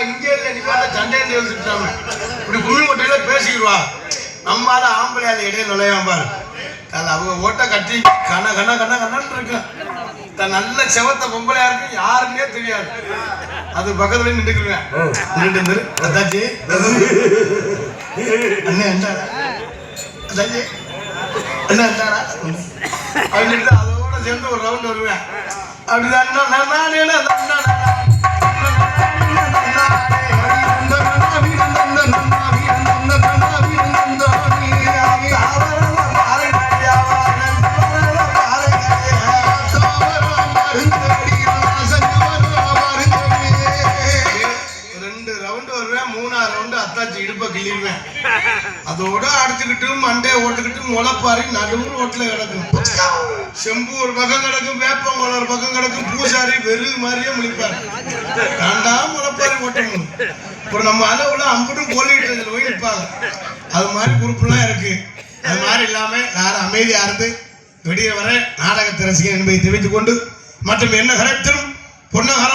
இங்கே இல்லை நீ பார்த்தா சண்டையை எழுதிட்டாங்க இப்படி கும்மி கொட்டையில பேசிக்கிடுவா நம்மளால ஆம்பளையால இடையில நுழையாம பாரு அவங்க ஓட்ட கட்டி கண்ண கண்ண கண்ண கண்ணன்னு இருக்கு நல்ல செவத்த பொம்பளையா இருக்கு யாருன்னே தெரியாது அது பக்கத்துல நின்றுக்குவேன் அதாச்சி அண்ணே அண்டாடா அதாச்சி அண்ணா அண்டாடா அப்படின்னு அதோட சேர்ந்து ஒரு ரவுண்ட் வருவேன் அப்படிதான் அதோட அடிச்சுக்கிட்டு மண்டைய ஓட்டுக்கிட்டு முளைப்பாரி நடுவு ரோட்ல கிடக்கும் செம்பு ஒரு பக்கம் கிடக்கும் வேப்பம் ஒரு பக்கம் கிடக்கும் பூசாரி வெறு மாதிரியே முழிப்பாரு தாண்டா முளைப்பாரி ஓட்டணும் அப்புறம் நம்ம அளவுல அம்புட்டும் போலிட்டு போய் நிற்பாங்க அது மாதிரி குரூப்லாம் இருக்கு அது மாதிரி இல்லாம யாரும் அமைதியா இருந்து விடிய வர நாடகத்தை ரசிகன் என்பதை தெரிவித்துக் கொண்டு மற்றும் என்ன கரெக்டும் பொன்னகரம்